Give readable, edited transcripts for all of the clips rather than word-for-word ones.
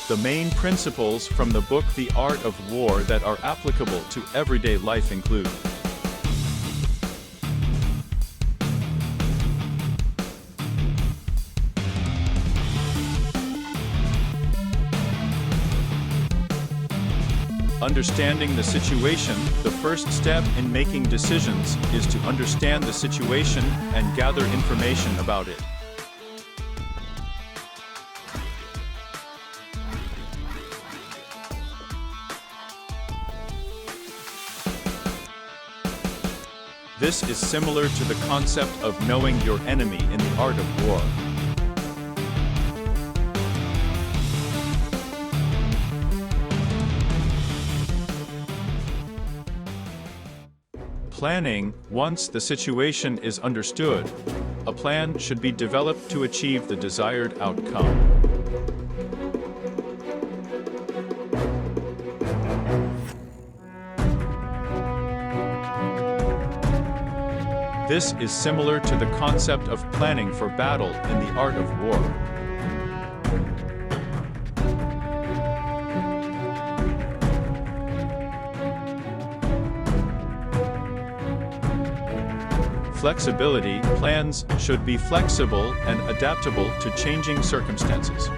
The main principles from the book The Art of War that are applicable to everyday life include: understanding the situation. The first step in making decisions is to understand the situation and gather information about it. This is similar to the concept of knowing your enemy in the art of war. Planning. Once the situation is understood, a plan should be developed to achieve the desired outcome. This is similar to the concept of planning for battle in the art of war. Flexibility. Plans should be flexible and adaptable to changing circumstances.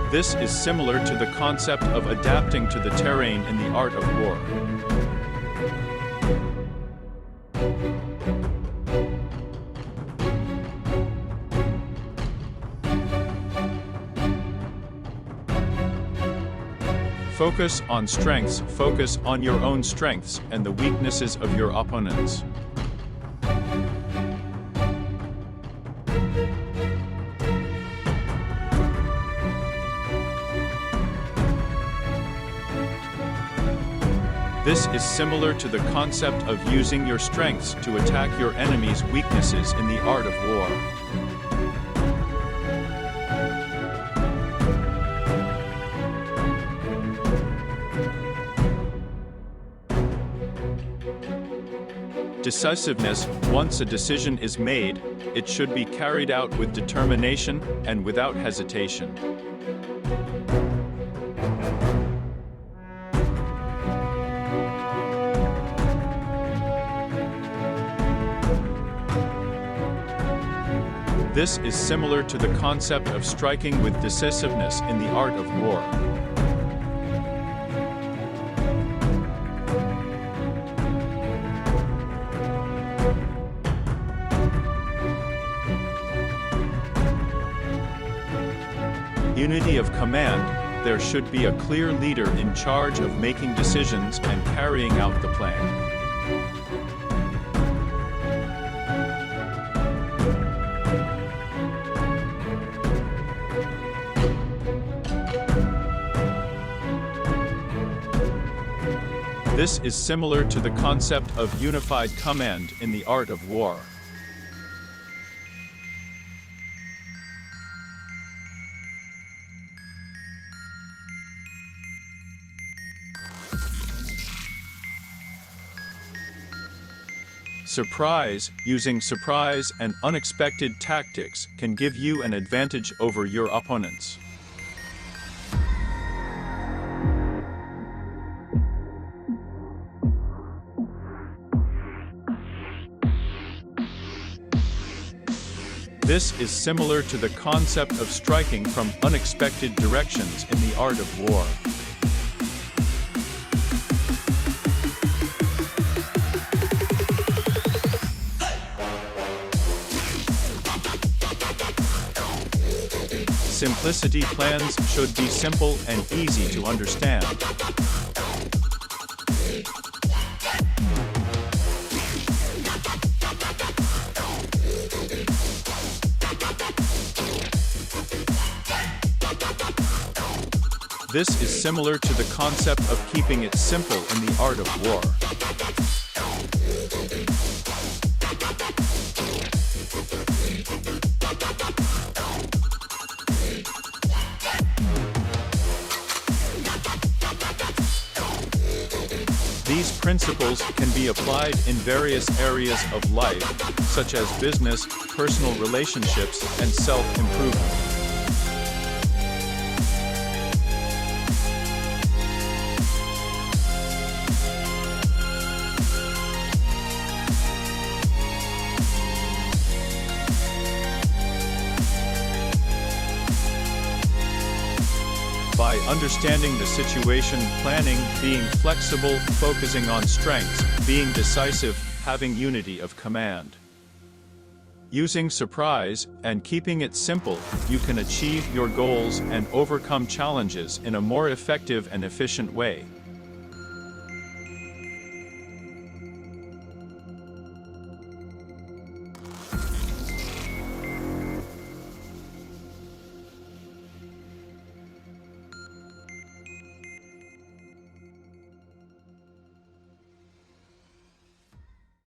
This is similar to the concept of adapting to the terrain in the art of war. Focus on strengths. Focus on your own strengths and the weaknesses of your opponents. This is similar to the concept of using your strengths to attack your enemy's weaknesses in the art of war. Decisiveness. Once a decision is made, it should be carried out with determination and without hesitation. This is similar to the concept of striking with decisiveness in the art of war. Unity of command. There should be a clear leader in charge of making decisions and carrying out the plan. This is similar to the concept of unified command in the art of war. Surprise. Using surprise and unexpected tactics can give you an advantage over your opponents. This is similar to the concept of striking from unexpected directions in the art of war. Simplicity. Plans should be simple and easy to understand. This is similar to the concept of keeping it simple in the art of war. These principles can be applied in various areas of life, such as business, personal relationships, and self-improvement. By understanding the situation, planning, being flexible, focusing on strengths, being decisive, having unity of command. Using surprise and keeping it simple, you can achieve your goals and overcome challenges in a more effective and efficient way.